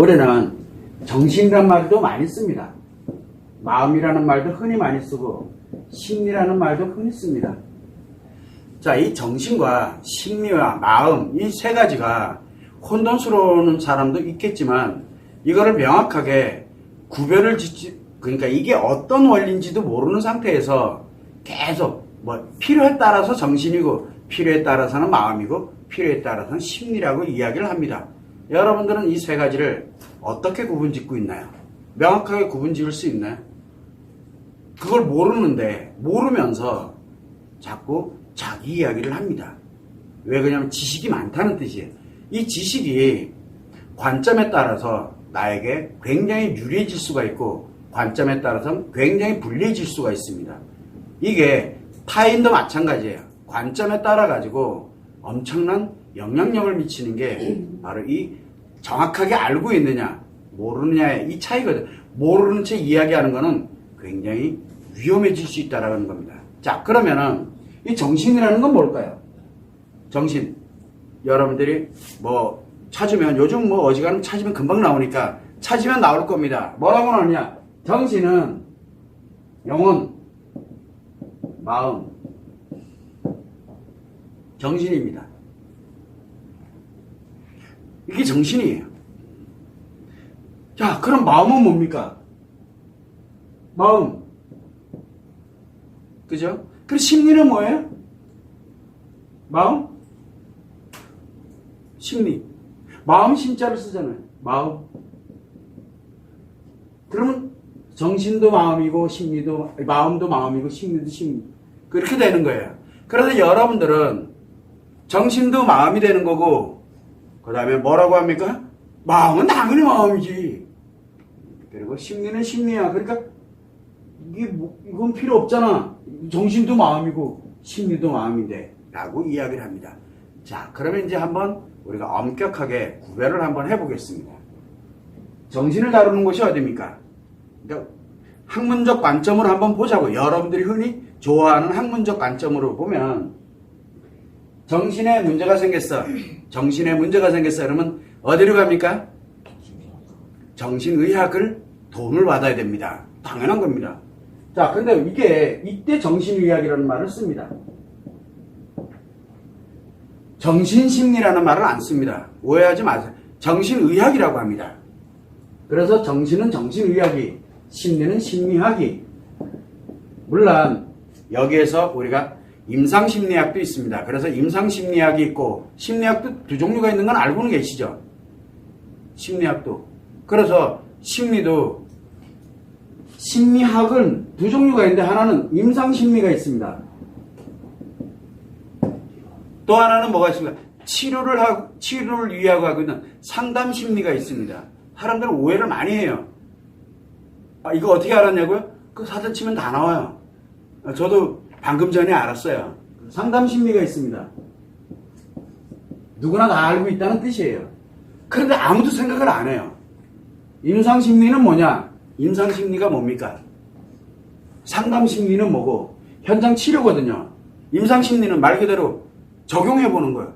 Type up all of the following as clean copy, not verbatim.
우리는 정신이란 말도 많이 씁니다. 마음이라는 말도 흔히 많이 쓰고 심리라는 말도 흔히 씁니다. 자, 이 정신과 심리와 마음 이 세 가지가 혼돈스러운 사람도 있겠지만 이거를 명확하게 구별을 짓지, 그러니까 이게 어떤 원리인지도 모르는 상태에서 계속 필요에 따라서 정신이고 필요에 따라서는 마음이고 필요에 따라서는 심리라고 이야기를 합니다. 여러분들은 이 세 가지를 어떻게 구분짓고 있나요? 명확하게 구분지을 수 있나요? 그걸 모르는데 모르면서 자꾸 자기 이야기를 합니다. 왜 그러냐면 지식이 많다는 뜻이에요. 이 지식이 관점에 따라서 나에게 굉장히 유리해질 수가 있고 관점에 따라서는 굉장히 불리해질 수가 있습니다. 이게 타인도 마찬가지예요. 관점에 따라 가지고 엄청난 영향력을 미치는 게 바로 이 정확하게 알고 있느냐 모르느냐의 이 차이거든. 모르는 채 이야기하는 거는 굉장히 위험해질 수 있다는 겁니다. 자, 그러면은 이 정신이라는 건 뭘까요? 정신. 여러분들이 찾으면 요즘 어지간하면 찾으면 금방 나오니까 찾으면 나올 겁니다. 뭐라고 나오냐? 정신은 영혼, 마음, 정신입니다. 이게 정신이에요. 자, 그럼 마음은 뭡니까? 마음. 그죠? 그럼 심리는 뭐예요? 마음? 심리. 마음 심자를 쓰잖아요. 마음. 그러면 정신도 마음이고 심리도 마음도 마음이고 심리도 심리. 그렇게 되는 거예요. 그래서 여러분들은 정신도 마음이 되는 거고 그 다음에 뭐라고 합니까? 마음은 당연히 마음이지. 그리고 심리는 심리야. 그러니까 이건 필요 없잖아. 정신도 마음이고 심리도 마음인데 라고 이야기를 합니다. 자, 그러면 이제 한번 우리가 엄격하게 구별을 한번 해보겠습니다. 정신을 다루는 곳이 어디입니까? 그러니까 학문적 관점으로 한번 보자고. 여러분들이 흔히 좋아하는 학문적 관점으로 보면 정신에 문제가 생겼어. 정신에 문제가 생겼어. 그러면 어디로 갑니까? 정신의학을 도움을 받아야 됩니다. 당연한 겁니다. 자, 근데 이때 정신의학이라는 말을 씁니다. 정신심리라는 말을 안 씁니다. 오해하지 마세요. 정신의학이라고 합니다. 그래서 정신은 정신의학이, 심리는 심리학이. 물론 여기에서 우리가 임상심리학도 있습니다. 그래서 임상심리학이 있고 심리학도 두 종류가 있는 건 알고는 계시죠? 심리학도. 그래서 심리학은 두 종류가 있는데 하나는 임상심리가 있습니다. 또 하나는 뭐가 있습니까? 치료를 위하고 하고 있는 상담심리가 있습니다. 사람들은 오해를 많이 해요. 이거 어떻게 알았냐고요? 그 사전 치면 다 나와요. 저도 방금 전에 알았어요. 상담심리가 있습니다. 누구나 다 알고 있다는 뜻이에요. 그런데 아무도 생각을 안 해요. 임상심리는 뭐냐? 임상심리가 뭡니까? 상담심리는 뭐고 현장 치료거든요. 임상심리는 말 그대로 적용해보는 거예요.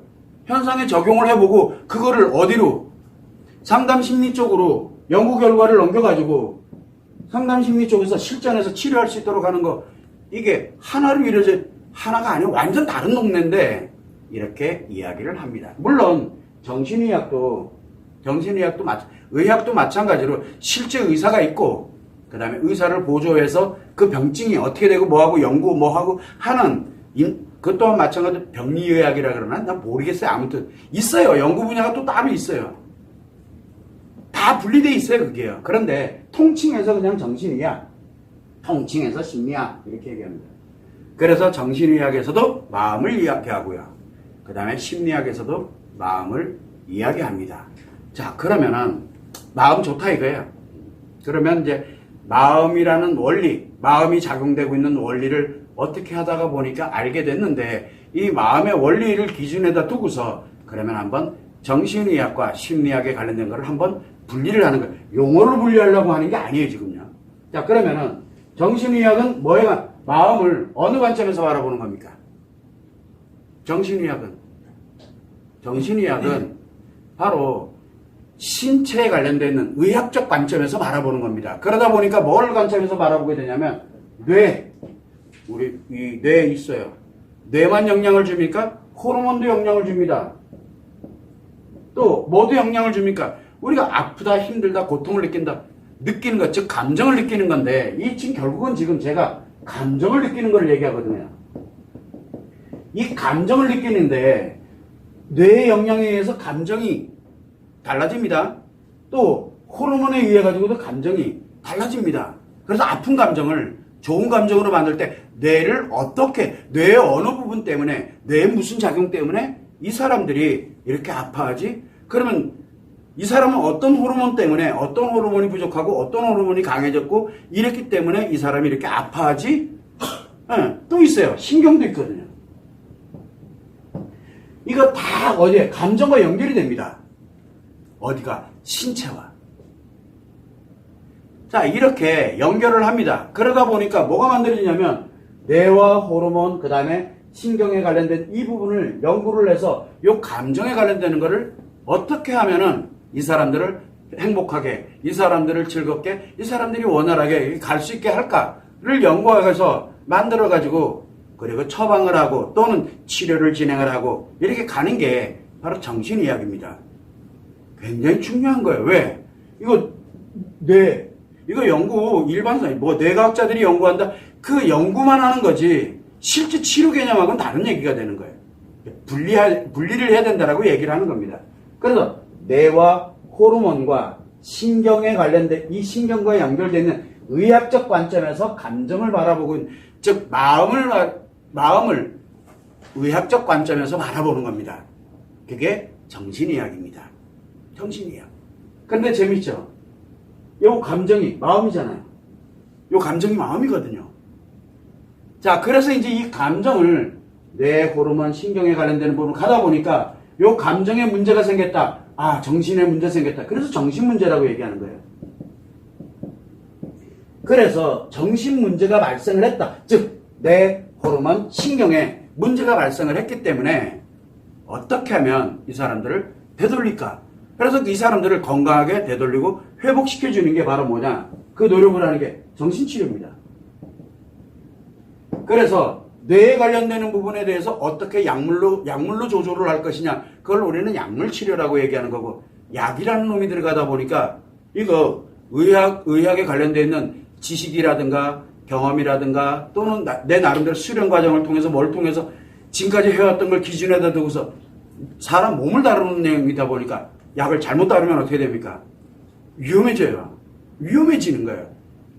현상에 적용을 해보고 그거를 어디로? 상담심리 쪽으로 연구 결과를 넘겨가지고 상담심리 쪽에서 실전에서 치료할 수 있도록 하는 거. 이게 하나로 이루어져 하나가 아니고 완전 다른 동네인데 이렇게 이야기를 합니다. 물론 정신의학도 의학도 마찬가지로 실제 의사가 있고 그 다음에 의사를 보조해서 그 병증이 어떻게 되고 뭐하고 연구 뭐하고 하는 그것 또한 마찬가지로 병리의학이라 그러나 난 모르겠어요. 아무튼 있어요. 연구 분야가 또 따로 있어요. 다 분리되어 있어요. 그게요. 그런데 통칭해서 그냥 정신의학, 통칭해서 심리학 이렇게 얘기합니다. 그래서 정신의학에서도 마음을 이야기하고요. 그 다음에 심리학에서도 마음을 이야기합니다. 자, 그러면은 마음 좋다 이거예요. 그러면 이제 마음이라는 원리, 마음이 작용되고 있는 원리를 어떻게 하다가 보니까 알게 됐는데 이 마음의 원리를 기준에다 두고서 그러면 한번 정신의학과 심리학에 관련된 거를 한번 분리를 하는 거예요. 용어를 분리하려고 하는 게 아니에요, 지금요. 자, 그러면은 정신의학은 뭐예요? 마음을 어느 관점에서 바라보는 겁니까? 정신의학은 바로 신체에 관련되어 있는 의학적 관점에서 바라보는 겁니다. 그러다 보니까 뭘 관점에서 바라보게 되냐면 뇌, 우리 이 뇌에 있어요. 뇌만 영향을 줍니까? 호르몬도 영향을 줍니다. 또 뭐도 영향을 줍니까? 우리가 아프다, 힘들다, 고통을 느낀다, 느끼는 것, 즉 감정을 느끼는 건데 이 지금 결국은 지금 제가 감정을 느끼는 걸 얘기하거든요. 이 감정을 느끼는데 뇌의 영향에 의해서 감정이 달라집니다. 또 호르몬에 의해 가지고도 감정이 달라집니다. 그래서 아픈 감정을 좋은 감정으로 만들 때 뇌를 어떻게, 뇌의 어느 부분 때문에, 뇌의 무슨 작용 때문에 이 사람들이 이렇게 아파하지? 그러면 이 사람은 어떤 호르몬 때문에, 어떤 호르몬이 부족하고 어떤 호르몬이 강해졌고 이랬기 때문에 이 사람이 이렇게 아파하지? 네, 또 있어요. 신경도 있거든요. 이거 다 어디에? 감정과 연결이 됩니다. 어디가? 신체와. 자, 이렇게 연결을 합니다. 그러다 보니까 뭐가 만들어지냐면 뇌와 호르몬, 그 다음에 신경에 관련된 이 부분을 연구를 해서 이 감정에 관련되는 거를 어떻게 하면은 이 사람들을 행복하게, 이 사람들을 즐겁게, 이 사람들이 원활하게 갈 수 있게 할까를 연구해서 만들어가지고 그리고 처방을 하고 또는 치료를 진행을 하고 이렇게 가는 게 바로 정신의학입니다. 굉장히 중요한 거예요. 왜? 이거 이거 연구 일반상 뭐 뇌과학자들이 연구한다. 그 연구만 하는 거지 실제 치료 개념하고는 다른 얘기가 되는 거예요. 분리를 해야 된다라고 얘기를 하는 겁니다. 그래서 뇌와 호르몬과 신경에 관련된 이 신경과 연결되는 의학적 관점에서 감정을 바라보고 있는, 즉 마음을 의학적 관점에서 바라보는 겁니다. 그게 정신의학입니다. 정신의학. 그런데 재밌죠? 요 감정이 마음이잖아요. 요 감정이 마음이거든요. 자, 그래서 이제 이 감정을 뇌, 호르몬, 신경에 관련되는 부분을 가다 보니까 요 감정에 문제가 생겼다. 아, 정신에 문제 생겼다. 그래서 정신문제라고 얘기하는 거예요. 그래서 정신문제가 발생을 했다. 즉, 뇌, 호르몬, 신경에 문제가 발생을 했기 때문에 어떻게 하면 이 사람들을 되돌릴까? 그래서 이 사람들을 건강하게 되돌리고 회복시켜주는 게 바로 뭐냐? 그 노력을 하는 게 정신치료입니다. 그래서 뇌에 관련되는 부분에 대해서 어떻게 약물로 조절을 할 것이냐? 그걸 우리는 약물치료라고 얘기하는 거고, 약이라는 놈이 들어가다 보니까 이거 의학에 관련되어 있는 지식이라든가 경험이라든가 또는 내 나름대로 수련 과정을 통해서 뭘 통해서 지금까지 해왔던 걸 기준에다 두고서 사람 몸을 다루는 내용이다 보니까 약을 잘못 다루면 어떻게 됩니까? 위험해져요. 위험해지는 거예요.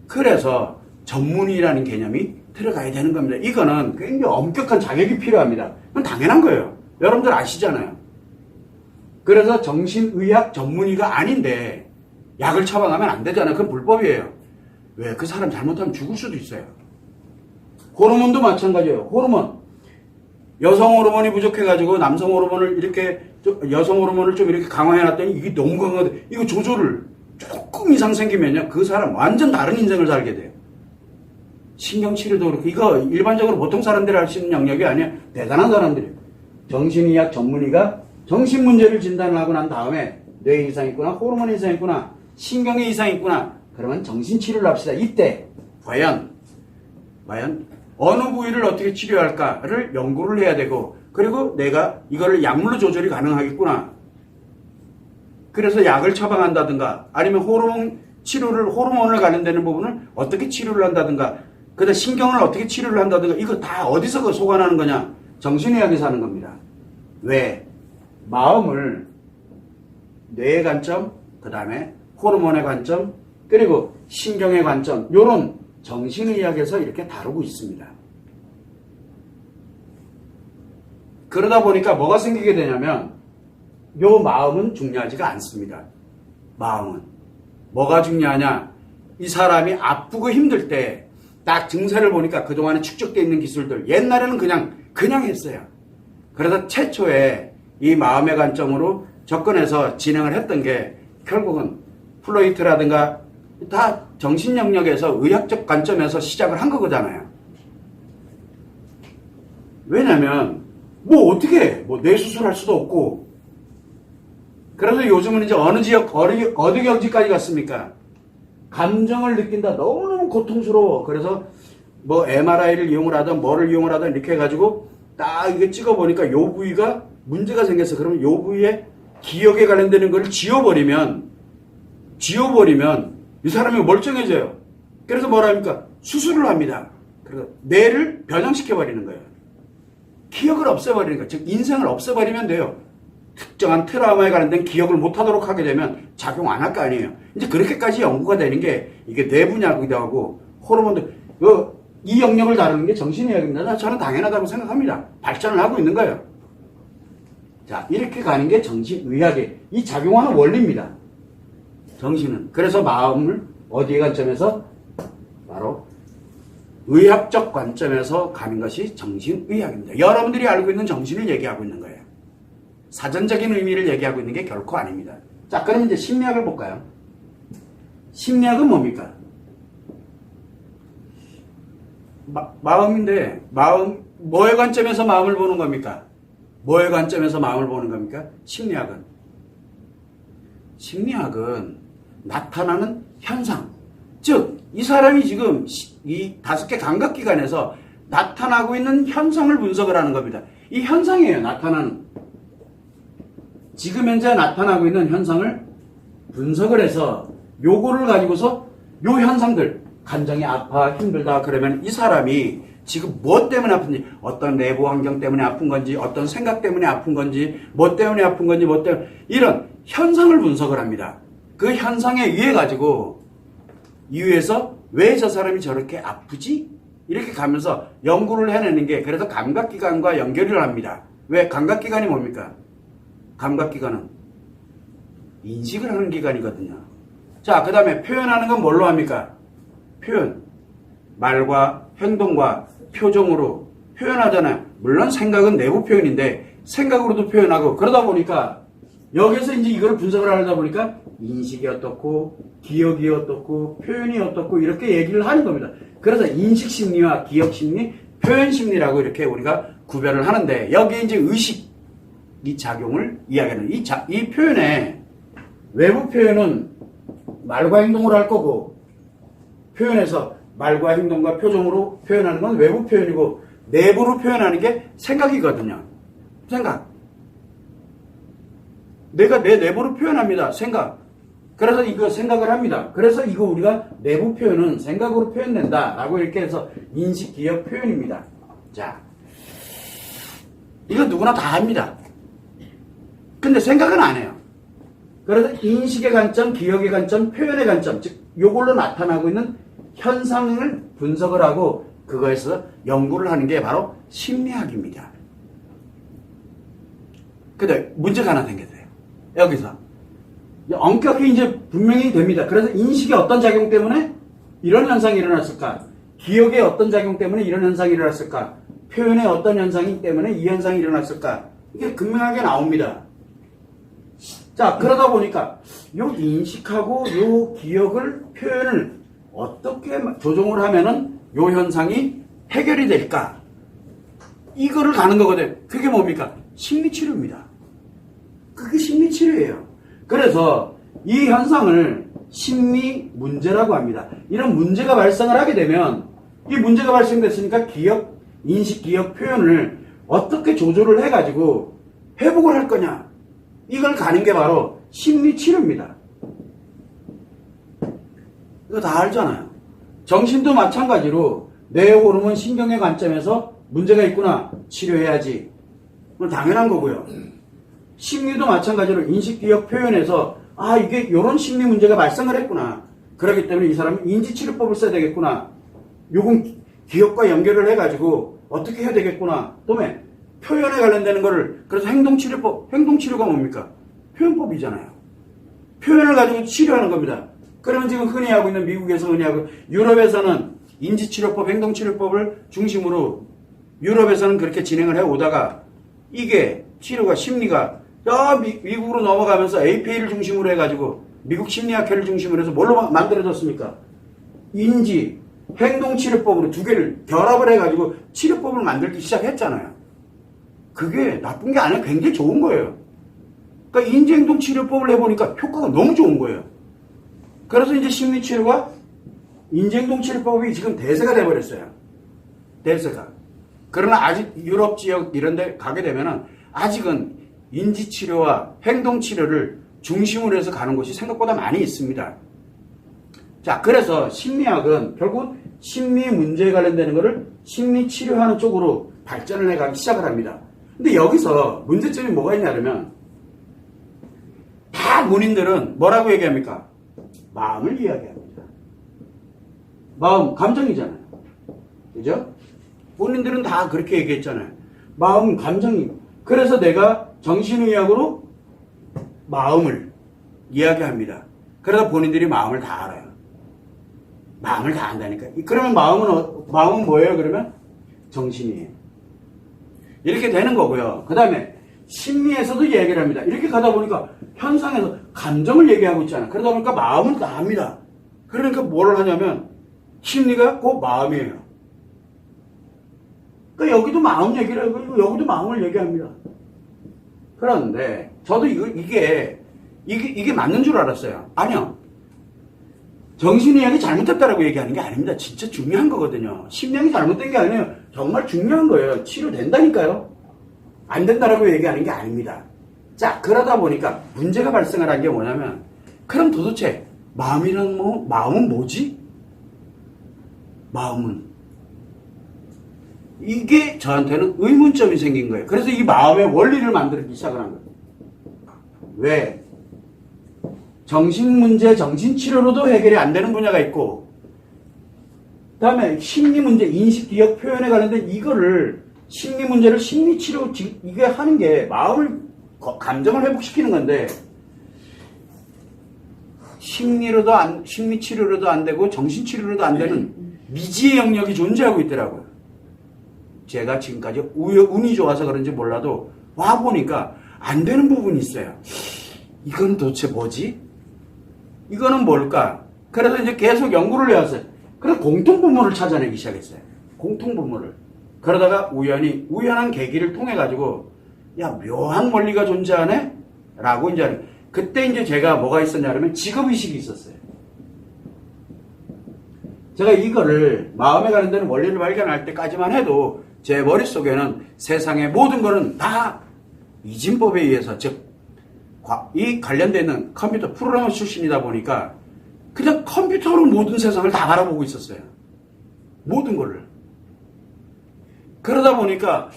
그래서 전문의라는 개념이 들어가야 되는 겁니다. 이거는 굉장히 엄격한 자격이 필요합니다. 그건 당연한 거예요. 여러분들 아시잖아요. 그래서 정신의학 전문의가 아닌데 약을 처방하면 안 되잖아요. 그건 불법이에요. 왜? 그 사람 잘못하면 죽을 수도 있어요. 호르몬도 마찬가지예요. 호르몬. 여성 호르몬이 부족해가지고 남성 호르몬을 이렇게, 여성 호르몬을 좀 이렇게 강화해놨더니 이게 너무 강하대. 이거 조절을 조금 이상 생기면요. 그 사람 완전 다른 인생을 살게 돼요. 신경치료도 그렇고, 이거 일반적으로 보통 사람들이 할 수 있는 영역이 아니야. 대단한 사람들이에요. 정신의학 전문의가 정신문제를 진단을 하고 난 다음에 뇌 이상이 있구나, 호르몬 이상이 있구나, 신경의 이상이 있구나. 그러면 정신치료를 합시다. 이때 과연 어느 부위를 어떻게 치료할까를 연구를 해야 되고, 그리고 내가 이거를 약물로 조절이 가능하겠구나. 그래서 약을 처방한다든가 아니면 호르몬을 관련되는 부분을 어떻게 치료를 한다든가, 그다음 신경을 어떻게 치료를 한다든가, 이거 다 어디서 소관하는 거냐? 정신의학에서 하는 겁니다. 왜? 마음을 뇌의 관점, 그 다음에 호르몬의 관점, 그리고 신경의 관점, 요런 정신의학에서 이렇게 다루고 있습니다. 그러다 보니까 뭐가 생기게 되냐면 요 마음은 중요하지가 않습니다. 마음은 뭐가 중요하냐? 이 사람이 아프고 힘들 때 딱 증세를 보니까 그동안에 축적되어 있는 기술들, 옛날에는 그냥 했어요. 그래서 최초에 이 마음의 관점으로 접근해서 진행을 했던 게 결국은 플로이트라든가 다 정신 영역에서 의학적 관점에서 시작을 한 거잖아요. 왜냐면 뭐 어떻게 뇌 수술할 수도 없고 그래서 요즘은 이제 어느 지역, 어느 경지까지 갔습니까? 감정을 느낀다. 너무너무 고통스러워. 그래서 뭐 MRI를 이용을 하든 뭐를 이용을 하든 이렇게 해가지고 딱 이게 찍어보니까 요 부위가 문제가 생겼어. 그러면 요 부위에 기억에 관련되는 걸 지워버리면 이 사람이 멀쩡해져요. 그래서 뭐라 합니까? 수술을 합니다. 그래서 뇌를 변형시켜버리는 거예요. 기억을 없애버리는 거예요. 즉 인생을 없애버리면 돼요. 특정한 트라우마에 관련된 기억을 못하도록 하게 되면 작용 안 할 거 아니에요. 이제 그렇게까지 연구가 되는 게 이게 뇌 분야기도 하고 호르몬들 이 영역을 다루는 게 정신의학입니다. 저는 당연하다고 생각합니다. 발전을 하고 있는 거예요. 자, 이렇게 가는 게 정신의학의 이 작용하는 원리입니다. 정신은. 그래서 마음을 어디의 관점에서? 바로 의학적 관점에서 가는 것이 정신의학입니다. 여러분들이 알고 있는 정신을 얘기하고 있는 거예요. 사전적인 의미를 얘기하고 있는 게 결코 아닙니다. 자, 그럼 이제 심리학을 볼까요? 심리학은 뭡니까? 마음인데, 뭐의 관점에서 마음을 보는 겁니까? 뭐의 관점에서 마음을 보는 겁니까? 심리학은 나타나는 현상. 즉, 이 사람이 지금 이 5개 감각기관에서 나타나고 있는 현상을 분석을 하는 겁니다. 이 현상이에요, 나타나는. 지금 현재 나타나고 있는 현상을 분석을 해서 요거를 가지고서 요 현상들, 감정이 아파, 힘들다 그러면 이 사람이 지금 뭐 때문에 아픈지, 어떤 내부 환경 때문에 아픈 건지, 어떤 생각 때문에 아픈 건지, 뭐 때문에 아픈 건지, 뭐 때문에 이런 현상을 분석을 합니다. 그 현상에 의해 가지고 이유에서 왜 저 사람이 저렇게 아프지? 이렇게 가면서 연구를 해내는 게 그래서 감각기관과 연결을 합니다. 왜? 감각기관이 뭡니까? 감각기관은 인식을 하는 기관이거든요. 자, 그 다음에 표현하는 건 뭘로 합니까? 표현. 말과 행동과 표정으로 표현하잖아요. 물론 생각은 내부 표현인데 생각으로도 표현하고 그러다 보니까 여기서 이제 이걸 분석을 하다 보니까 인식이 어떻고 기억이 어떻고 표현이 어떻고 이렇게 얘기를 하는 겁니다. 그래서 인식심리와 기억심리, 표현심리라고 이렇게 우리가 구별을 하는데 여기에 이제 의식 이 작용을 이야기하는 이 표현에 외부 표현은 말과 행동으로 할 거고 표현에서 말과 행동과 표정으로 표현하는 건 외부 표현이고 내부로 표현하는 게 생각이거든요. 생각. 내가 내 내부로 표현합니다. 생각. 그래서 이거 생각을 합니다. 그래서 이거 우리가 내부 표현은 생각으로 표현된다 라고 이렇게 해서 인식, 기억, 표현입니다. 자, 이거 누구나 다 합니다. 근데 생각은 안 해요. 그래서 인식의 관점, 기억의 관점, 표현의 관점, 즉 요걸로 나타나고 있는 현상을 분석을 하고 그거에서 연구를 하는 게 바로 심리학입니다. 근데 문제가 하나 생겼어요. 여기서 엄격히 이제 분명히 됩니다. 그래서 인식의 어떤 작용 때문에 이런 현상이 일어났을까? 기억의 어떤 작용 때문에 이런 현상이 일어났을까? 표현의 어떤 현상이 때문에 이 현상이 일어났을까? 이게 극명하게 나옵니다. 자, 그러다 보니까 요 인식하고 요 기억을 표현을 어떻게 조정을 하면은 요 현상이 해결이 될까? 이거를 가는 거거든. 그게 뭡니까? 심리치료입니다. 그게 심리치료예요. 그래서 이 현상을 심리 문제라고 합니다. 이런 문제가 발생을 하게 되면 이 문제가 발생됐으니까 기억, 인식, 기억, 표현을 어떻게 조절을 해가지고 회복을 할 거냐? 이걸 가는 게 바로 심리치료입니다. 이거 다 알잖아요. 정신도 마찬가지로 뇌 호르몬 신경의 관점에서 문제가 있구나. 치료해야지. 그건 당연한 거고요. 심리도 마찬가지로 인식, 기억, 표현에서 이게 이런 심리 문제가 발생을 했구나. 그렇기 때문에 이 사람은 인지치료법을 써야 되겠구나. 요건 기억과 연결을 해가지고 어떻게 해야 되겠구나. 또는 표현에 관련되는 거를 그래서 행동치료법, 행동치료가 뭡니까? 표현법이잖아요. 표현을 가지고 치료하는 겁니다. 그러면 지금 흔히 하고 있는 미국에서 흔히 하고 유럽에서는 인지치료법, 행동치료법을 중심으로 유럽에서는 그렇게 진행을 해오다가 이게 치료가 심리가 미국으로 넘어가면서 APA를 중심으로 해가지고 미국 심리학회를 중심으로 해서 뭘로 만들어졌습니까? 인지, 행동치료법으로 두 개를 결합을 해가지고 치료법을 만들기 시작했잖아요. 그게 나쁜 게 아니라 굉장히 좋은 거예요. 그러니까 인지행동치료법을 해보니까 효과가 너무 좋은 거예요. 그래서 이제 심리치료가 인지행동치료법이 지금 대세가 돼버렸어요. 대세가. 그러나 아직 유럽 지역 이런 데 가게 되면은 아직은 인지치료와 행동치료를 중심으로 해서 가는 곳이 생각보다 많이 있습니다. 자, 그래서 심리학은 결국 심리 문제에 관련되는 것을 심리치료하는 쪽으로 발전을 해가기 시작을 합니다. 근데 여기서 문제점이 뭐가 있냐면 다 문인들은 뭐라고 얘기합니까? 마음을 이야기합니다. 마음, 감정이잖아요. 그죠? 본인들은 다 그렇게 얘기했잖아요. 마음, 감정이. 그래서 내가 정신의학으로 마음을 이야기합니다. 그러다 본인들이 마음을 다 알아요. 마음을 다 안다니까. 그러면 마음은 뭐예요? 그러면 정신이에요. 이렇게 되는 거고요. 그 다음에 심리에서도 얘기를 합니다. 이렇게 가다 보니까 현상에서 감정을 얘기하고 있잖아요. 그러다 보니까 마음은 다 합니다. 그러니까 뭐를 하냐면 심리가 꼭 마음이에요. 그러니까 여기도 마음 얘기를 하고 여기도 마음을 얘기합니다. 그런데 저도 이게 맞는 줄 알았어요. 아니요. 정신의학이 잘못됐다라고 얘기하는 게 아닙니다. 진짜 중요한 거거든요. 심리학이 잘못된 게 아니에요. 정말 중요한 거예요. 치료된다니까요. 안 된다라고 얘기하는 게 아닙니다. 자, 그러다 보니까 문제가 발생을 한 게 뭐냐면 그럼 도대체 마음은 뭐지? 마음은 이게 저한테는 의문점이 생긴 거예요. 그래서 이 마음의 원리를 만들기 시작을 한 거예요. 왜? 정신문제, 정신치료로도 해결이 안 되는 분야가 있고 그 다음에 심리문제, 인식, 기억, 표현에 관련된 이거를 심리문제를 심리치료 이게 하는 게 마음을 감정을 회복시키는 건데 심리치료로도 안 되고 정신치료로도 안 되는 미지의 영역이 존재하고 있더라고요. 제가 지금까지 운이 좋아서 그런지 몰라도 와보니까 안 되는 부분이 있어요. 이건 도대체 뭐지? 이거는 뭘까? 그래서 이제 계속 연구를 해왔어요. 그래서 공통분모를 찾아내기 시작했어요. 공통분모를. 그러다가 우연한 계기를 통해가지고, 야, 묘한 원리가 존재하네? 라고 이제, 그때 이제 제가 뭐가 있었냐면 직업의식이 있었어요. 제가 이거를 마음에 관련되는 원리를 발견할 때까지만 해도 제 머릿속에는 세상의 모든 거는 다 이진법에 의해서, 즉, 이 관련되는 컴퓨터 프로그래머 출신이다 보니까 그냥 컴퓨터로 모든 세상을 다 바라보고 있었어요. 모든 거를. 그러다 보니까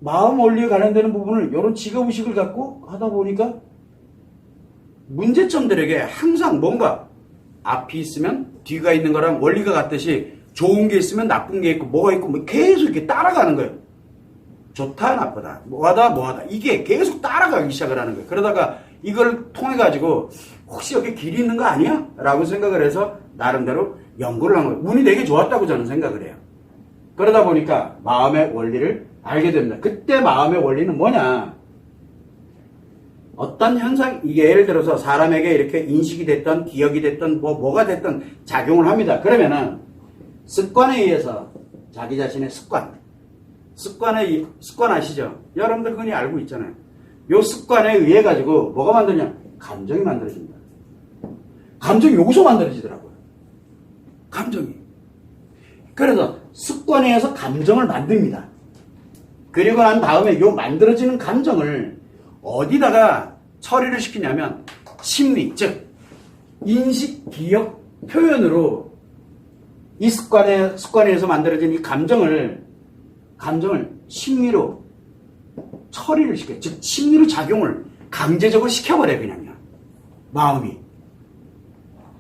마음 원리에 관련되는 부분을 이런 직업의식을 갖고 하다 보니까 문제점들에게 항상 뭔가 앞이 있으면 뒤가 있는 거랑 원리가 같듯이 좋은 게 있으면 나쁜 게 있고 뭐가 있고 뭐 계속 이렇게 따라가는 거예요. 좋다 나쁘다 뭐하다 이게 계속 따라가기 시작을 하는 거예요. 그러다가 이걸 통해 가지고 혹시 여기 길이 있는 거 아니야? 라고 생각을 해서 나름대로 연구를 한 거예요. 운이 되게 좋았다고 저는 생각을 해요. 그러다 보니까 마음의 원리를 알게 됩니다. 그때 마음의 원리는 뭐냐? 어떤 현상, 이게 예를 들어서 사람에게 이렇게 인식이 됐던 기억이 됐던 뭐가 됐던 작용을 합니다. 그러면은 습관에 의해서 자기 자신의 습관 아시죠? 여러분들 흔히 알고 있잖아요. 요 습관에 의해 가지고 뭐가 만드냐? 감정이 만들어집니다. 감정이 여기서 만들어지더라고요. 감정이. 그래서 습관에 의해서 감정을 만듭니다. 그리고 난 다음에 요 만들어지는 감정을 어디다가 처리를 시키냐면 심리, 즉 인식, 기억, 표현으로 이 습관에 의해서 만들어진 이 감정을 심리로 처리를 시켜요. 즉 심리로 작용을 강제적으로 시켜버려요. 그냥요.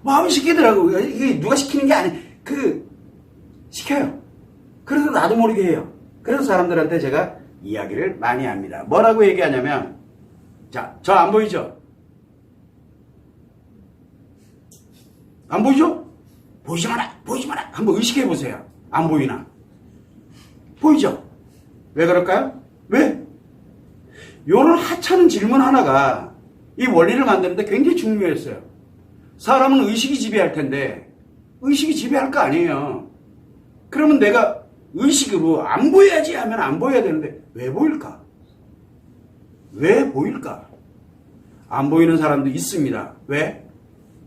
마음이 시키더라고요. 이게 누가 시키는 게 아니에요. 시켜요. 그래서 나도 모르게 해요. 그래서 사람들한테 제가 이야기를 많이 합니다. 뭐라고 얘기하냐면, 자, 저 안 보이죠? 안 보이죠? 보이지 마라! 한번 의식해 보세요. 안 보이나? 보이죠? 왜 그럴까요? 왜? 요런 하찮은 질문 하나가 이 원리를 만드는데 굉장히 중요했어요. 사람은 의식이 지배할 텐데, 의식이 지배할 거 아니에요. 그러면 내가 의식으로 안 보여야지 하면 안 보여야 되는데, 왜 보일까? 안 보이는 사람도 있습니다. 왜?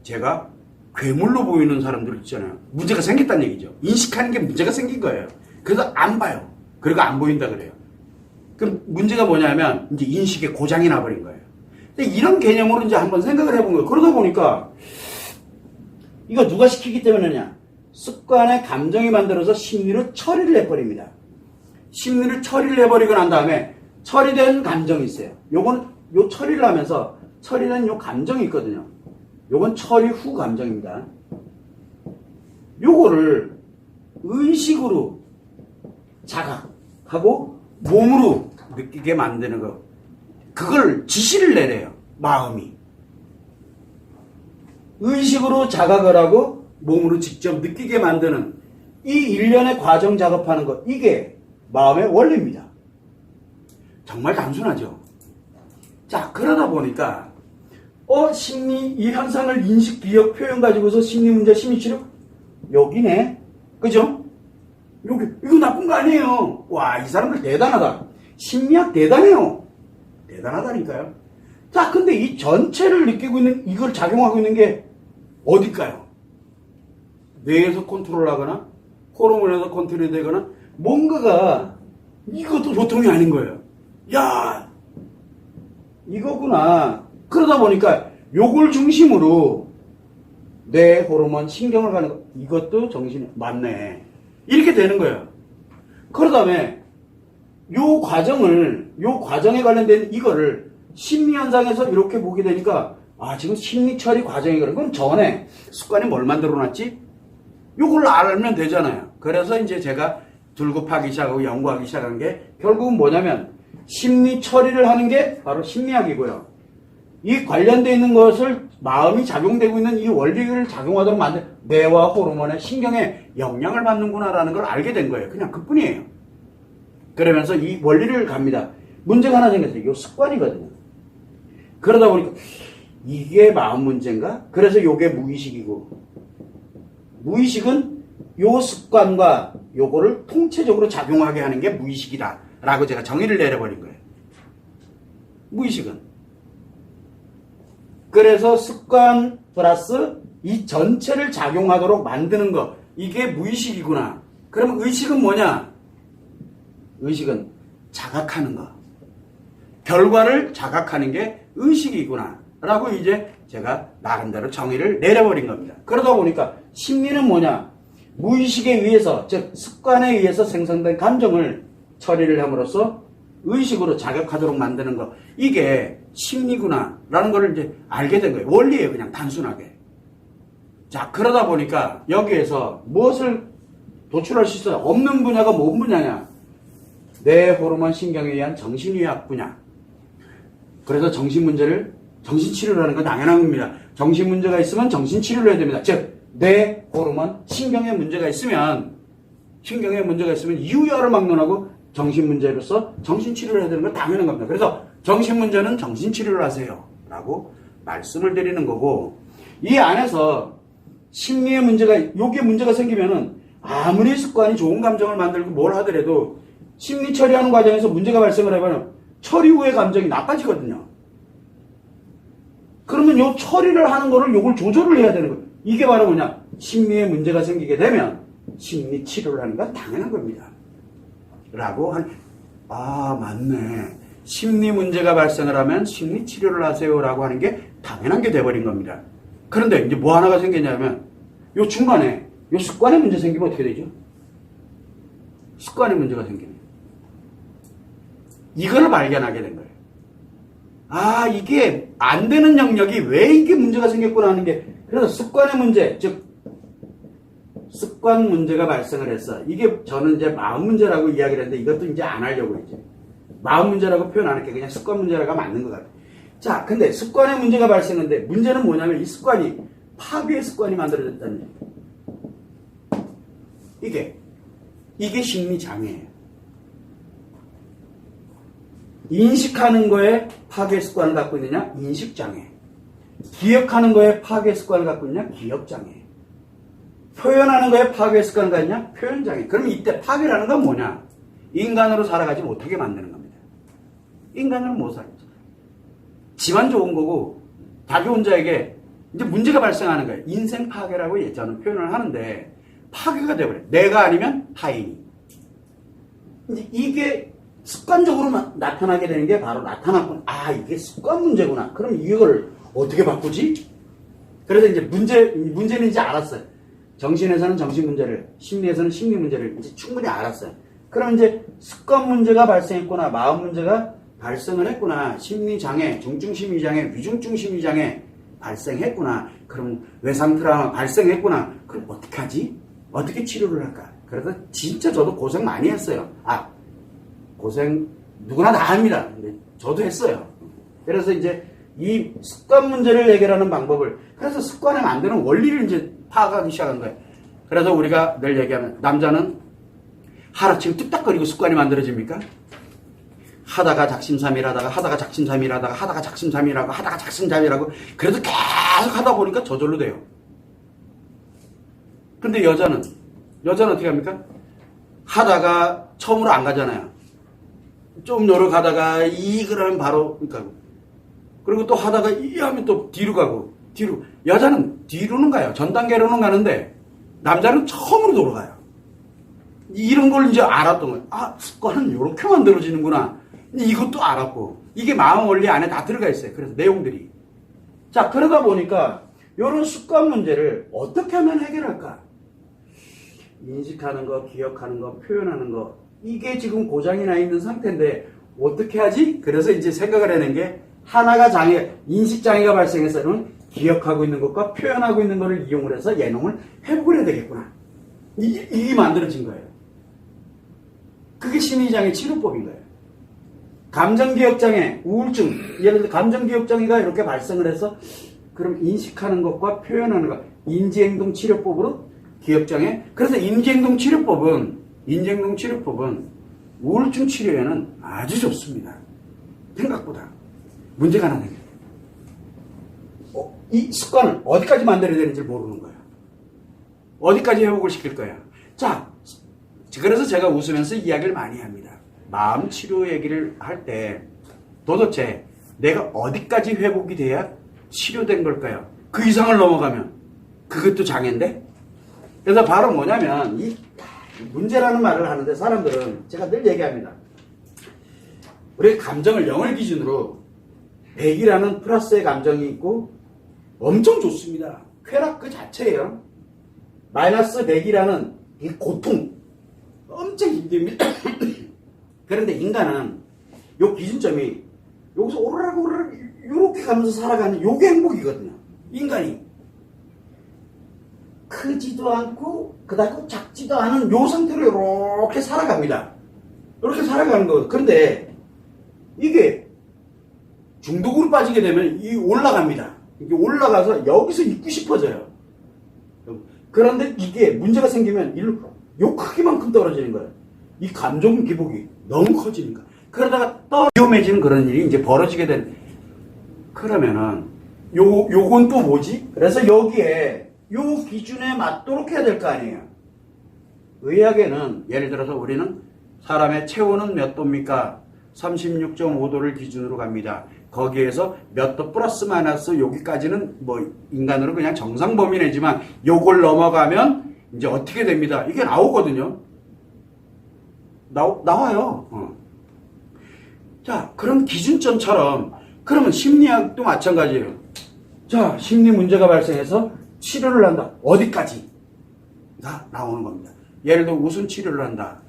제가 괴물로 보이는 사람들 있잖아요. 문제가 생겼다는 얘기죠. 인식하는 게 문제가 생긴 거예요. 그래서 안 봐요. 그리고 안 보인다 그래요. 그럼 문제가 뭐냐면 이제 인식에 고장이 나버린 거예요. 근데 이런 개념으로 이제 한번 생각을 해본 거예요. 그러다 보니까 이거 누가 시키기 때문이냐? 습관의 감정이 만들어서 심리로 처리를 해버립니다. 심리를 처리를 해버리고 난 다음에 처리된 감정이 있어요. 요건 요 처리를 하면서 처리된 요 감정이 있거든요. 요건 처리 후 감정입니다. 요거를 의식으로 자각하고 몸으로 느끼게 만드는 거. 그걸 지시를 내려요. 마음이. 의식으로 자각을 하고 몸으로 직접 느끼게 만드는 이 일련의 과정 작업하는 것. 이게 마음의 원리입니다. 정말 단순하죠. 자, 그러다 보니까 심리 이 현상을 인식, 기억, 표현 가지고서 심리 문제, 심리 치료 여기네. 그죠? 여기 이거 나쁜 거 아니에요. 와, 이 사람들 대단하다. 심리학 대단해요. 대단하다니까요. 자, 근데 이 전체를 느끼고 있는 이걸 작용하고 있는 게 어딜까요? 뇌에서 컨트롤하거나 호르몬에서 컨트롤이 되거나 뭔가가 이것도 보통이 아닌 거예요. 야, 이거구나. 그러다 보니까 요걸 중심으로 뇌 호르몬 신경을 가는 거 이것도 정신이 맞네. 이렇게 되는 거예요. 그러다음에 요 과정에 관련된 이거를 심리 현상에서 이렇게 보게 되니까 지금 심리 처리 과정이 그런 건 전에 습관이 뭘 만들어 놨지? 요걸 알면 되잖아요. 그래서 이제 제가 들고 파기 시작하고 연구하기 시작한 게 결국은 뭐냐면 심리 처리를 하는 게 바로 심리학이고요. 이 관련되어 있는 것을 마음이 작용되고 있는 이 원리를 작용하도록 만든 뇌와 호르몬의 신경에 영향을 받는구나라는 걸 알게 된 거예요. 그냥 그뿐이에요. 그러면서 이 원리를 갑니다. 문제가 하나 생겼어요. 이거 습관이거든요. 그러다 보니까 이게 마음 문제인가? 그래서 이게 무의식이고 무의식은 요 습관과 요거를 통체적으로 작용하게 하는 게 무의식이다 라고 제가 정의를 내려버린 거예요. 무의식은. 그래서 습관 플러스 이 전체를 작용하도록 만드는 거 이게 무의식이구나. 그러면 의식은 뭐냐? 의식은 자각하는 거. 결과를 자각하는 게 의식이구나 라고 이제 제가 나름대로 정의를 내려버린 겁니다. 그러다 보니까 심리는 뭐냐? 무의식에 의해서, 즉 습관에 의해서 생성된 감정을 처리를 함으로써 의식으로 자각하도록 만드는 거. 이게 심리구나 라는 걸 이제 알게 된 거예요. 원리예요. 그냥 단순하게. 자, 그러다 보니까 여기에서 무엇을 도출할 수 있어요? 없는 분야가 뭔 분야냐? 뇌 호르몬 신경에 의한 정신의학 분야. 그래서 정신치료를 하는 건 당연한 겁니다. 정신문제가 있으면 정신치료를 해야 됩니다. 즉, 뇌 호르몬 신경에 문제가 있으면 이유야를 막론하고 정신문제로서 정신치료를 해야 되는 건 당연한 겁니다. 그래서 정신문제는 정신치료를 하세요 라고 말씀을 드리는 거고, 이 안에서 심리의 문제가, 요게 문제가 생기면은 아무리 습관이 좋은 감정을 만들고 뭘 하더라도 심리 처리하는 과정에서 문제가 발생을 해보면 처리 후의 감정이 나빠지거든요. 그러면 요 처리를 하는 거를 요걸 조절을 해야 되는 거예요. 이게 바로 뭐냐? 심리에 문제가 생기게 되면 심리 치료를 하는 건 당연한 겁니다. 라고 맞네. 심리 문제가 발생을 하면 심리 치료를 하세요 라고 하는 게 당연한 게 돼버린 겁니다. 그런데 이제 뭐 하나가 생겼냐면 요 중간에 요 습관에 문제 생기면 어떻게 되죠? 습관에 문제가 생기네. 이걸 발견하게 된 거예요. 이게 안 되는 영역이 왜 이게 문제가 생겼구나 하는 게, 그래서 습관의 문제, 즉 습관 문제가 발생을 했어. 이게 저는 이제 마음 문제라고 이야기를 했는데 이것도 이제 안 하려고 이제 마음 문제라고 표현 안 할게. 그냥 습관 문제라고 맞는 것 같아요. 자, 근데 습관의 문제가 발생했는데 문제는 뭐냐면 이 습관이 파괴의 습관이 만들어졌다는 얘기예요. 이게 심리 장애예요. 인식하는 거에 파괴 습관을 갖고 있느냐? 인식장애. 기억하는 거에 파괴 습관을 갖고 있느냐? 기억장애. 표현하는 거에 파괴 습관을 갖고 있느냐? 표현장애. 그럼 이때 파괴라는 건 지만 좋은 거고 자기 혼자에게 이제 문제가 발생하는 거예요. 인생 파괴라고 저는 표현을 하는데 파괴가 돼버려요. 내가 아니면 타인이. 이제 이게 습관적으로 나타나게 되는 게 바로 나타났구나. 아, 이게 습관 문제구나. 그럼 이걸 어떻게 바꾸지? 그래서 이제 문제는 이제 알았어요. 정신에서는 정신 문제를, 심리에서는 심리 문제를 이제 충분히 알았어요. 그럼 이제 습관 문제가 발생했구나. 마음 문제가 발생을 했구나. 심리장애, 중증 심리장애, 위중증 심리장애 발생했구나. 그럼 외상 트라우마 발생했구나. 그럼 어떻게 하지? 어떻게 치료를 할까? 그래서 진짜 저도 고생 많이 했어요. 아, 고생 누구나 다 합니다. 근데 저도 했어요. 그래서 이제 이 습관 문제를 해결하는 방법을, 그래서 습관에 만드는 원리를 이제 파악하기 시작한 거예요. 그래서 우리가 늘 얘기하면 남자는 하루치고 뚝딱거리고 습관이 만들어집니까? 하다가 작심삼일하다가 하다가 작심삼일하다가 하다가 작심삼일하고 하다가 작심삼일하고 그래도 계속 하다 보니까 저절로 돼요. 근데 여자는 어떻게 합니까? 하다가 처음으로 안 가잖아요. 좀 노력하다가 그러면 바로 그리고 또 하다가 하면 또 뒤로 가고 뒤로. 여자는 뒤로는 가요. 전 단계로는 가는데 남자는 처음으로 돌아가요. 이런 걸 이제 알았던 거예요. 아, 습관은 이렇게 만들어지는구나. 이것도 알았고 이게 마음 원리 안에 다 들어가 있어요. 그래서 내용들이. 자, 그러다 보니까 이런 습관 문제를 어떻게 하면 해결할까? 인식하는 거, 기억하는 거, 표현하는 거, 이게 지금 고장이 나 있는 상태인데 어떻게 하지? 그래서 이제 생각을 해낸 게 하나가 인식장애가 발생해서는 기억하고 있는 것과 표현하고 있는 것을 이용을 해서 예능을 회복을 해야 되겠구나. 이게 만들어진 거예요. 그게 심리장애 치료법인 거예요. 감정기억장애, 우울증, 예를 들어 감정기억장애가 이렇게 발생을 해서 그럼 인식하는 것과 표현하는 것, 인지행동치료법으로 기억장애. 그래서 인지행동치료법은 우울증 치료에는 아주 좋습니다. 생각보다. 문제가 하나 생겨요. 이 습관을 어디까지 만들어야 되는지 모르는 거예요. 어디까지 회복을 시킬 거야. 자, 그래서 제가 웃으면서 이야기를 많이 합니다. 마음 치료 얘기를 할 때 도대체 내가 어디까지 회복이 돼야 치료된 걸까요? 그 이상을 넘어가면 그것도 장애인데? 그래서 바로 뭐냐면 이 문제라는 말을 하는데 사람들은 제가 늘 얘기합니다. 우리 감정을 0을 기준으로 100이라는 플러스의 감정이 있고 엄청 좋습니다. 쾌락 그 자체예요. 마이너스 100이라는 이 고통 엄청 힘듭니다. 그런데 인간은 요 기준점이 여기서 오르락 이렇게 가면서 살아가는 요게 행복이거든요. 인간이 크지도 않고 그다고 작지도 않은 요 상태로 이렇게 살아갑니다. 이렇게 살아가는 거거든요. 그런데 이게 중독으로 빠지게 되면 이 올라갑니다. 이게 올라가서 여기서 있고 싶어져요. 그런데 이게 문제가 생기면 일로 요 크기만큼 떨어지는 거예요. 이 감정 기복이 너무 커지니까. 그러다가 위험해지는 그런 일이 이제 벌어지게 되는. 그러면은 요건 또 뭐지? 그래서 여기에 요 기준에 맞도록 해야 될 거 아니에요. 의학에는 예를 들어서 우리는 사람의 체온은 몇 도입니까? 36.5도를 기준으로 갑니다. 거기에서 몇 도 플러스 마이너스 여기까지는 뭐 인간으로 그냥 정상 범위 내지만 요걸 넘어가면 이제 어떻게 됩니다. 이게 나오거든요. 나와요. 자, 그런 기준점처럼 그러면 심리학도 마찬가지예요. 자, 심리 문제가 발생해서 치료를 한다. 어디까지? 다 나오는 겁니다. 예를 들어 웃음 치료를 한다.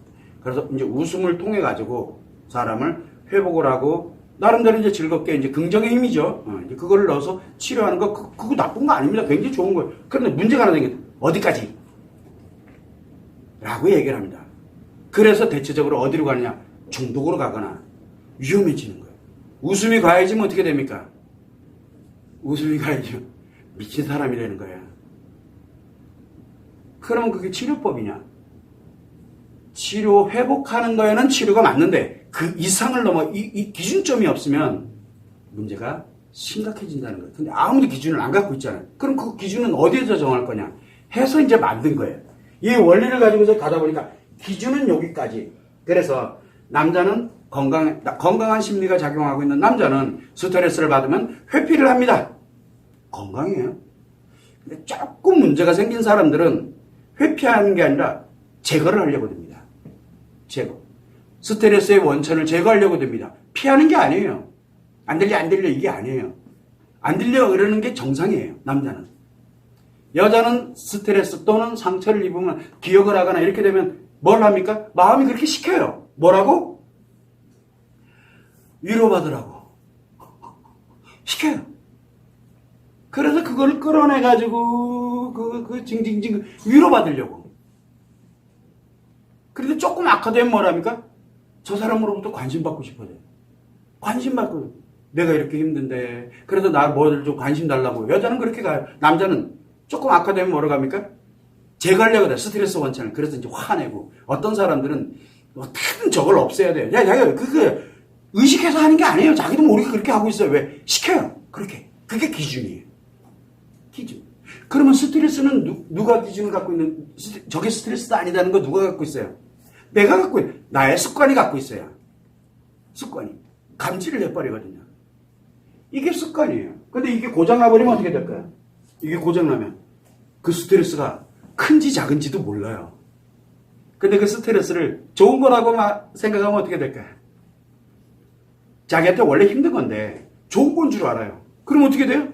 그래서 이제 웃음을 통해 가지고 사람을 회복을 하고 나름대로 이제 즐겁게 이제 긍정의 힘이죠. 이제 그거를 넣어서 치료하는 거 그거 나쁜 거 아닙니다. 굉장히 좋은 거예요. 그런데 문제가 하나 생겨. 어디까지? 라고 얘기를 합니다. 그래서 대체적으로 어디로 가느냐? 중독으로 가거나 위험해지는 거예요. 웃음이 가해지면 어떻게 됩니까? 웃음이 가해지면 미친 사람이 되는 거예요. 그러면 그게 치료법이냐? 치료 회복하는 거에는 치료가 맞는데 그 이상을 넘어 이 기준점이 없으면 문제가 심각해진다는 거예요. 근데 아무도 기준을 안 갖고 있잖아요. 그럼 그 기준은 어디에서 정할 거냐? 해서 이제 만든 거예요. 이 원리를 가지고서 가다 보니까 기준은 여기까지. 그래서 남자는 건강한 심리가 작용하고 있는 남자는 스트레스를 받으면 회피를 합니다. 건강해요. 근데 조금 문제가 생긴 사람들은 회피하는 게 아니라 제거를 하려고 듭니다. 제거. 스트레스의 원천을 제거하려고 듭니다. 피하는 게 아니에요. 안 들려 이게 아니에요. 안 들려 그러는 게 정상이에요. 남자는. 여자는 스트레스 또는 상처를 입으면 기억을 하거나 이렇게 되면 뭘 합니까? 마음이 그렇게 시켜요. 뭐라고? 위로받으라고. 시켜요. 그래서 그걸 끌어내가지고 징징징 위로받으려고. 그런데 조금 악화되면 뭐랍니까? 저 사람으로부터 관심받고 싶어져요. 관심받고 내가 이렇게 힘든데 그래도 나 뭐를 좀 관심 달라고. 여자는 그렇게 가요. 남자는 조금 악화되면 뭐라고 합니까? 제거하려고 해요. 스트레스 원천을. 그래서 이제 화내고. 어떤 사람들은 어떻게든 저걸 없애야 돼요. 야, 그거 의식해서 하는 게 아니에요. 자기도 모르게 그렇게 하고 있어요. 왜? 시켜요. 그렇게. 그게 기준이에요. 기준. 그러면 스트레스는 누가 기준을 갖고 있는, 저게 스트레스도 아니다는 거 누가 갖고 있어요? 내가 갖고 있어요. 나의 습관이 갖고 있어요. 습관이. 감지를 해버리거든요. 이게 습관이에요. 근데 이게 고장나버리면 어떻게 될까요? 이게 고장나면 그 스트레스가 큰지 작은지도 몰라요. 근데 그 스트레스를 좋은 거라고 생각하면 어떻게 될까요? 자기한테 원래 힘든 건데 좋은 건 줄 알아요. 그럼 어떻게 돼요?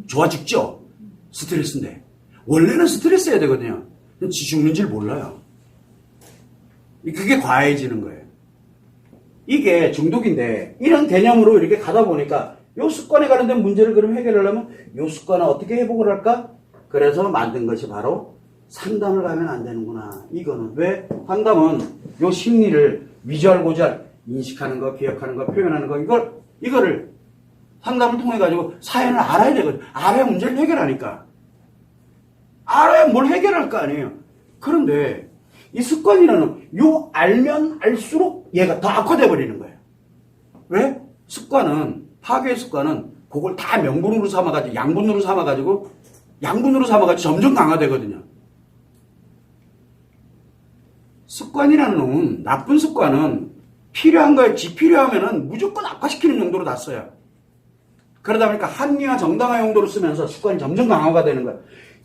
좋아 죽죠? 스트레스인데. 원래는 스트레스여야 되거든요. 지 죽는 줄 몰라요. 그게 과해지는 거예요. 이게 중독인데 이런 개념으로 이렇게 가다 보니까 요 습관에 관련된 문제를 그럼 해결하려면 요 습관을 어떻게 회복을 할까? 그래서 만든 것이 바로 상담을 가면 안 되는구나. 이거는 왜? 상담은 요 심리를 위주얼 고주얼 인식하는 거, 기억하는 거, 표현하는 거 이거를 상담을 통해 가지고 사연을 알아야 되거든. 알아야 문제를 해결하니까. 알아야 뭘 해결할 거 아니에요. 그런데 이 습관이라는 요 알면 알수록 얘가 더 악화돼 버리는 거예요. 왜? 습관은 파괴의 습관은 그걸 다 명분으로 삼아가지고 양분으로 삼아가지고 점점 강화되거든요. 습관이라는 놈은 나쁜 습관은 필요한 거에 비필요하면은 무조건 악화시키는 용도로 다 써요. 그러다 보니까 합리화 정당화 용도로 쓰면서 습관이 점점 강화가 되는 거야.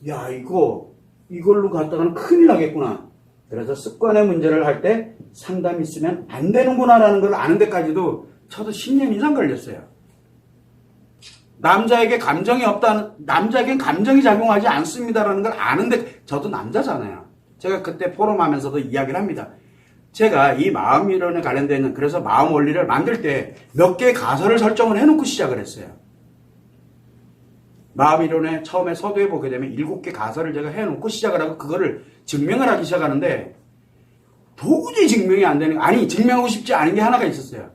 야, 이걸로 갔다가는 큰일 나겠구나. 그래서 습관의 문제를 할 때 상담이 있으면 안 되는구나라는 걸 아는 데까지도 저도 10년 이상 걸렸어요. 남자에겐 감정이 작용하지 않습니다라는 걸 아는데 저도 남자잖아요. 제가 그때 포럼 하면서도 이야기를 합니다. 제가 이 마음 이론에 관련된 그래서 마음 원리를 만들 때 몇 개의 가설을 설정을 해놓고 시작을 했어요. 마음 이론에 처음에 서두에 보게 되면 7개 가설을 제가 해놓고 시작을 하고 그거를 증명을 하기 시작하는데 도저히 증명이 안 되는 아니 증명하고 싶지 않은 게 하나가 있었어요.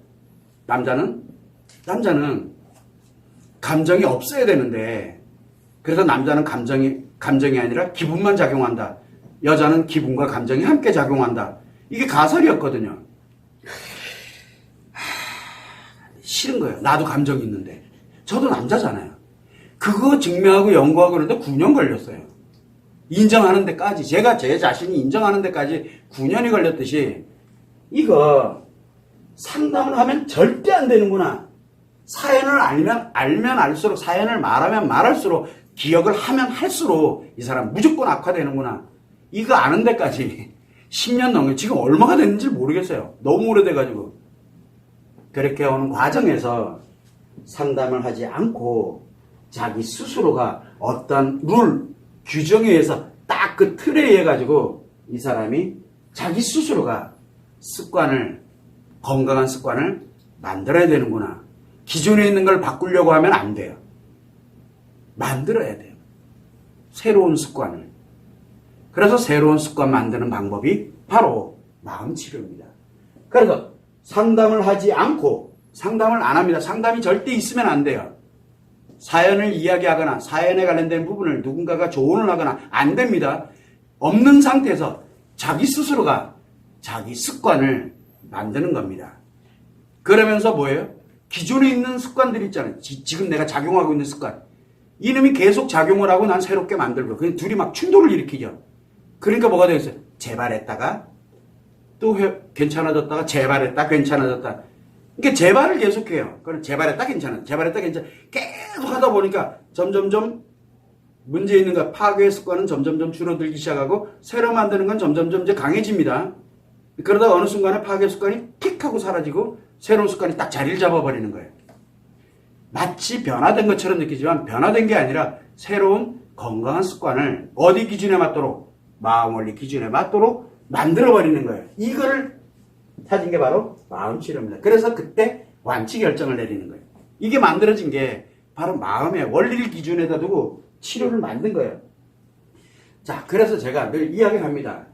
남자는 감정이 없어야 되는데 그래서 남자는 감정이 아니라 기분만 작용한다. 여자는 기분과 감정이 함께 작용한다. 이게 가설이었거든요. 싫은 거예요. 나도 감정이 있는데. 저도 남자잖아요. 그거 증명하고 연구하고 그러는데 9년 걸렸어요. 인정하는 데까지. 제가 제 자신이 인정하는 데까지 9년이 걸렸듯이 이거 상담을 하면 절대 안 되는구나. 사연을 알면 알수록 사연을 말하면 말할수록 기억을 하면 할수록 이 사람 무조건 악화되는구나. 이거 아는 데까지 10년 넘게 지금 얼마가 됐는지 모르겠어요. 너무 오래돼가지고. 그렇게 오는 과정에서 상담을 하지 않고 자기 스스로가 어떤 룰, 규정에 의해서 딱 그 틀에 의해 가지고 이 사람이 자기 스스로가 건강한 습관을 만들어야 되는구나. 기존에 있는 걸 바꾸려고 하면 안 돼요. 만들어야 돼요. 새로운 습관을. 그래서 새로운 습관 만드는 방법이 바로 마음치료입니다. 그래서 상담을 하지 않고 상담을 안 합니다. 상담이 절대 있으면 안 돼요. 사연을 이야기하거나 사연에 관련된 부분을 누군가가 조언을 하거나 안 됩니다. 없는 상태에서 자기 스스로가 자기 습관을 만드는 겁니다. 그러면서 뭐예요? 기존에 있는 습관들 있잖아요. 지금 내가 작용하고 있는 습관. 이놈이 계속 작용을 하고 난 새롭게 만들고 그냥 둘이 막 충돌을 일으키죠. 그러니까 뭐가 되겠어요? 재발했다가 또 괜찮아졌다가 재발했다 괜찮아졌다. 그러니까 재발을 계속해요. 그럼 재발했다 괜찮아. 재발했다 괜찮아. 계속 하다 보니까 점점점 문제 있는 거 파괴 습관은 점점점 줄어들기 시작하고 새로 만드는 건 점점점 이제 강해집니다. 그러다 어느 순간에 파괴 습관이 픽 하고 사라지고 새로운 습관이 딱 자리를 잡아버리는 거예요. 마치 변화된 것처럼 느끼지만 변화된 게 아니라 새로운 건강한 습관을 어디 기준에 맞도록 마음 원리 기준에 맞도록 만들어버리는 거예요. 이거를 찾은 게 바로 마음 치료입니다. 그래서 그때 완치 결정을 내리는 거예요. 이게 만들어진 게 바로 마음의 원리를 기준에다 두고 치료를 만든 거예요. 자, 그래서 제가 늘 이야기합니다.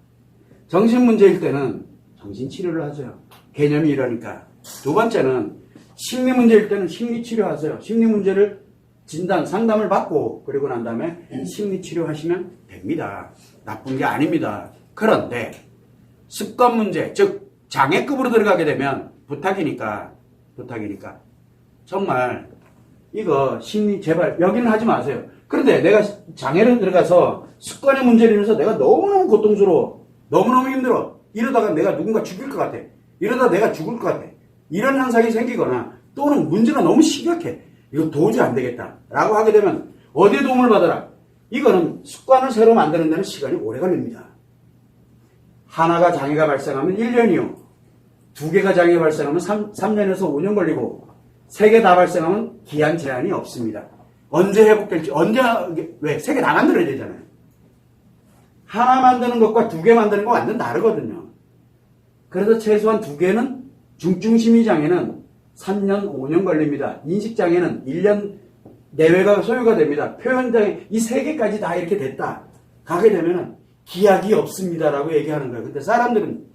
정신 문제일 때는 정신 치료를 하세요. 개념이 이러니까. 두 번째는 심리 문제일 때는 심리 치료하세요. 심리 문제를 진단, 상담을 받고 그리고 난 다음에 심리 치료하시면 됩니다. 나쁜 게 아닙니다. 그런데 습관 문제, 즉 장애급으로 들어가게 되면 부탁이니까 정말 이거 심리 제발 여기는 하지 마세요. 그런데 내가 장애를 들어가서 습관의 문제를 인해서 내가 너무너무 고통스러워. 너무너무 힘들어. 이러다가 내가 누군가 죽일 것 같아. 이러다 내가 죽을 것 같아. 이런 현상이 생기거나 또는 문제가 너무 심각해. 이거 도저히 안 되겠다. 라고 하게 되면 어디에 도움을 받아라? 이거는 습관을 새로 만드는 데는 시간이 오래 걸립니다. 하나가 장애가 발생하면 1년이요. 두 개가 장애가 발생하면 3년에서 5년 걸리고 세 개 다 발생하면 기한 제한이 없습니다. 언제 회복될지 왜? 세 개 다 만들어야 되잖아요. 하나 만드는 것과 두 개 만드는 거 완전 다르거든요. 그래서 최소한 두 개는 중증심리 장애는 3년, 5년 걸립니다. 인식장애는 1년 내외가 소요가 됩니다. 표현장애, 이 세 개까지 다 이렇게 됐다. 가게 되면은 기약이 없습니다라고 얘기하는 거예요. 근데 사람들은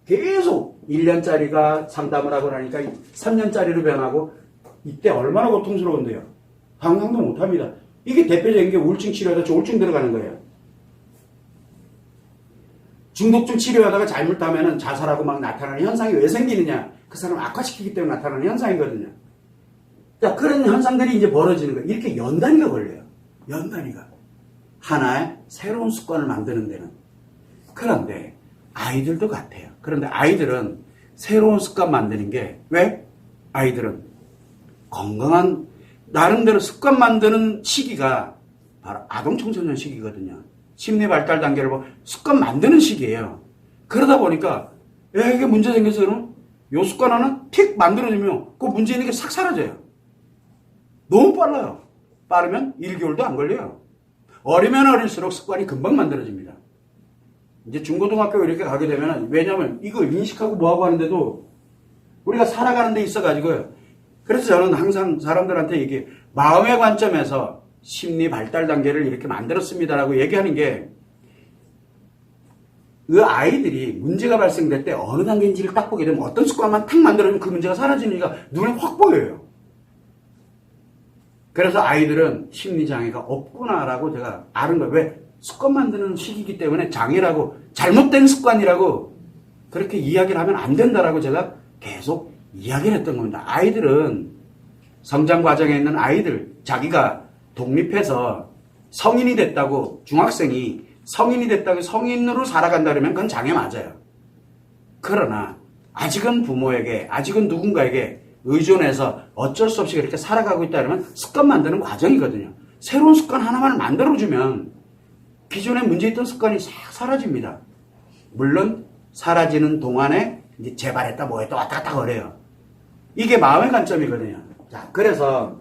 계속 1년짜리가 상담을 하고 나니까 3년짜리로 변하고 이때 얼마나 고통스러운데요. 방황도 못합니다. 이게 대표적인 게 우울증 치료하다 조울증 들어가는 거예요. 중독증 치료하다가 잘못하면 자살하고 막 나타나는 현상이 왜 생기느냐. 그 사람을 악화시키기 때문에 나타나는 현상이거든요. 자, 그런 현상들이 이제 벌어지는 거예요. 이렇게 연단위가 걸려요. 연단위가. 하나의 새로운 습관을 만드는 데는. 그런데 아이들도 같아요. 그런데 아이들은 새로운 습관 만드는 게 왜? 아이들은 건강한 나름대로 습관 만드는 시기가 바로 아동 청소년 시기거든요. 심리 발달 단계를 습관 만드는 시기예요. 그러다 보니까 이게 문제 생겨서 그러면 요 습관 하나 틱 만들어지면 그 문제 있는 게 싹 사라져요. 너무 빨라요. 빠르면 1개월도 안 걸려요. 어리면 어릴수록 습관이 금방 만들어집니다. 이제 중고등학교 이렇게 가게 되면 왜냐면 이거 인식하고 뭐하고 하는데도 우리가 살아가는 데 있어가지고요. 그래서 저는 항상 사람들한테 이게 마음의 관점에서 심리 발달 단계를 이렇게 만들었습니다라고 얘기하는 게 그 아이들이 문제가 발생될 때 어느 단계인지를 딱 보게 되면 어떤 습관만 탁 만들어주면 그 문제가 사라지니까 눈에 확 보여요. 그래서 아이들은 심리장애가 없구나라고 제가 아는 거예요. 왜? 습관 만드는 시기이기 때문에 장애라고 잘못된 습관이라고 그렇게 이야기를 하면 안 된다라고 제가 계속 이야기를 했던 겁니다. 아이들은 성장 과정에 있는 아이들 자기가 독립해서 성인이 됐다고 중학생이 성인이 됐다고 성인으로 살아간다 그러면 그건 장애 맞아요. 그러나 아직은 부모에게 아직은 누군가에게 의존해서 어쩔 수 없이 그렇게 살아가고 있다 그러면 습관 만드는 과정이거든요. 새로운 습관 하나만 만들어주면 기존에 문제있던 습관이 싹 사라집니다. 물론 사라지는 동안에 이제 재발했다 뭐했다 왔다 갔다 거려요. 이게 마음의 관점이거든요. 자, 그래서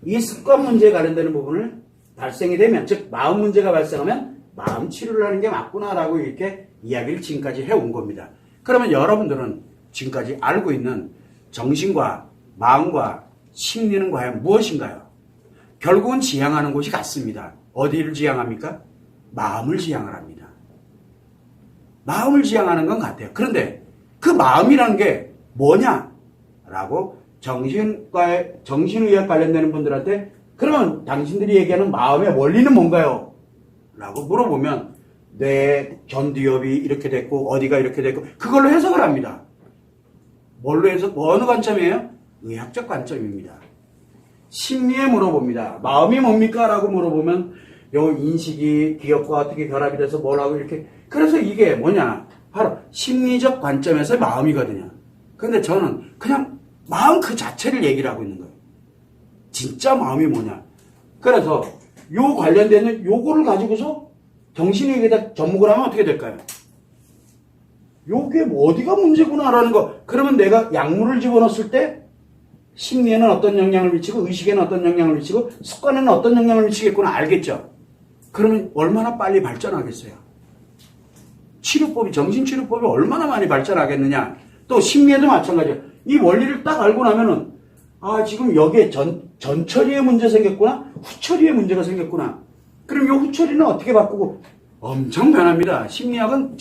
이 습관 문제에 관련되는 부분을 발생이 되면, 즉 마음 문제가 발생하면 마음 치료를 하는 게 맞구나라고 이렇게 이야기를 지금까지 해온 겁니다. 그러면 여러분들은 지금까지 알고 있는 정신과 마음과 심리는 과연 무엇인가요? 결국은 지향하는 곳이 같습니다. 어디를 지향합니까? 마음을 지향을 합니다. 마음을 지향하는 건 같아요. 그런데 그 마음이라는 게 뭐냐라고 정신의학 관련되는 분들한테 그러면 당신들이 얘기하는 마음의 원리는 뭔가요? 라고 물어보면 뇌 전두엽이 이렇게 됐고 어디가 이렇게 됐고 그걸로 해석을 합니다. 뭘로 해석? 어느 관점이에요? 의학적 관점입니다. 심리에 물어봅니다. 마음이 뭡니까? 라고 물어보면 요 인식이 기억과 어떻게 결합이 돼서 뭘 하고 이렇게 그래서 이게 뭐냐? 바로 심리적 관점에서의 마음이거든요. 근데 저는 그냥 마음 그 자체를 얘기를 하고 있는 거예요. 진짜 마음이 뭐냐. 그래서 요 관련되는 요거를 가지고서 정신의학에다 접목을 하면 어떻게 될까요? 요게 뭐 어디가 문제구나라는 거. 그러면 내가 약물을 집어넣었을 때 심리에는 어떤 영향을 미치고 의식에는 어떤 영향을 미치고 습관에는 어떤 영향을 미치겠구나 알겠죠? 그러면 얼마나 빨리 발전하겠어요? 치료법이, 정신치료법이 얼마나 많이 발전하겠느냐? 또 심리에도 마찬가지예요. 이 원리를 딱 알고 나면은 아 지금 여기에 전처리에 문제 생겼구나, 후처리에 문제가 생겼구나. 그럼 이 후처리는 어떻게 바꾸고? 엄청 변합니다. 심리학은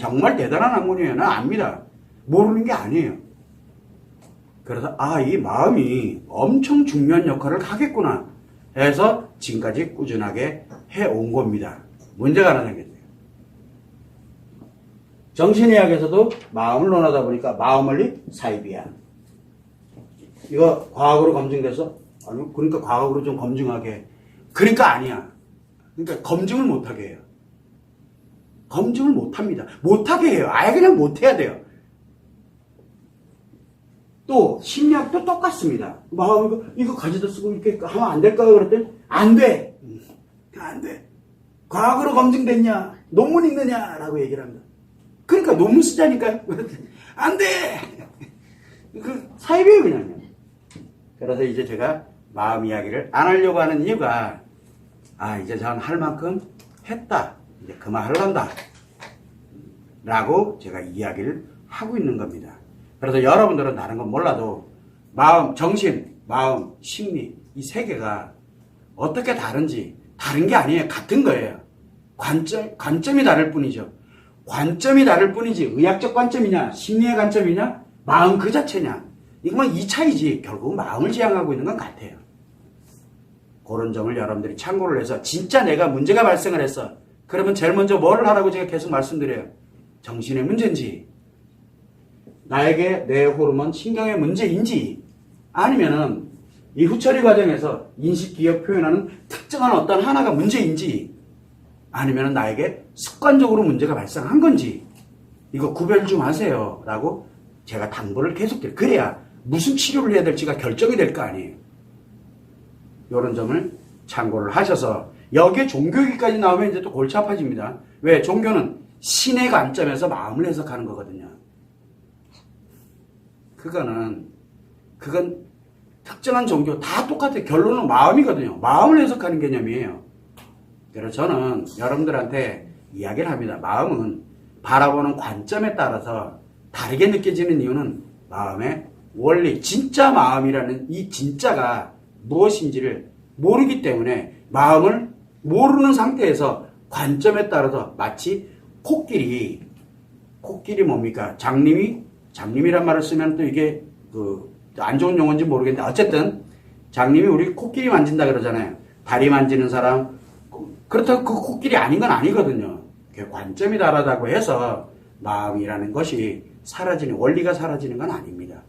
정말 대단한 학문이에요. 난 압니다. 모르는 게 아니에요. 그래서 이 마음이 엄청 중요한 역할을 하겠구나 해서 지금까지 꾸준하게 해온 겁니다. 문제가 하나 생겼네요. 정신의학에서도 마음을 논하다 보니까 마음원리 사이비야. 이거 과학으로 검증돼서 아니 그러니까 과학으로 좀 검증하게. 그러니까 아니야. 그러니까 검증을 못하게 해요. 검증을 못합니다. 못하게 해요. 아예 그냥 못해야 돼요. 또 심리학도 똑같습니다. 마음 이거 가져다 쓰고 이렇게 하면 안 될까요? 그랬더니 안 돼. 안 돼. 과학으로 검증됐냐? 논문 읽느냐? 라고 얘기를 합니다. 그러니까 논문 쓰자니까요. 안 돼. 그 사이비예요 그냥. 그래서 이제 제가 마음 이야기를 안 하려고 하는 이유가 이제 전 할 만큼 했다. 이제 그만하려한다. 라고 제가 이야기를 하고 있는 겁니다. 그래서 여러분들은 다른 건 몰라도 마음, 정신, 마음, 심리 이 세 개가 어떻게 다른지 다른 게 아니에요. 같은 거예요. 관점이 다를 뿐이죠. 관점이 다를 뿐이지 의학적 관점이냐 심리의 관점이냐 마음 그 자체냐 이것만 이 차이지 결국은 마음을 지향하고 있는 건 같아요. 그런 점을 여러분들이 참고를 해서 진짜 내가 문제가 발생을 했어. 그러면 제일 먼저 뭐를 하라고 제가 계속 말씀드려요. 정신의 문제인지 나에게 내 호르몬 신경의 문제인지 아니면은 이 후처리 과정에서 인식 기억 표현하는 특정한 어떤 하나가 문제인지 아니면은 나에게 습관적으로 문제가 발생한 건지 이거 구별 좀 하세요 라고 제가 당부를 계속 드려요. 그래야 무슨 치료를 해야 될지가 결정이 될 거 아니에요. 이런 점을 참고를 하셔서 여기에 종교기까지 나오면 이제 또 골치 아파집니다. 왜? 종교는 신의 관점에서 마음을 해석하는 거거든요. 그건 특정한 종교 다 똑같아요. 결론은 마음이거든요. 마음을 해석하는 개념이에요. 그래서 저는 여러분들한테 이야기를 합니다. 마음은 바라보는 관점에 따라서 다르게 느껴지는 이유는 마음의 원리, 진짜 마음이라는 이 진짜가 무엇인지를 모르기 때문에 마음을 모르는 상태에서 관점에 따라서 마치 코끼리 뭡니까? 장님이란 말을 쓰면 또 이게 안 좋은 용어인지 모르겠는데 어쨌든 장님이 우리 코끼리 만진다 그러잖아요. 다리 만지는 사람 그렇다고 그 코끼리 아닌 건 아니거든요. 관점이 다르다고 해서 마음이라는 것이 사라지는 원리가 사라지는 건 아닙니다.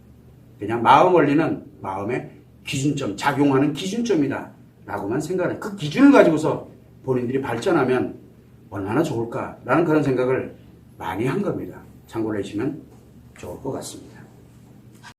그냥 마음 원리는 마음의 기준점, 작용하는 기준점이다 라고만 생각해요. 그 기준을 가지고서 본인들이 발전하면 얼마나 좋을까라는 그런 생각을 많이 한 겁니다. 참고를 해주시면 좋을 것 같습니다.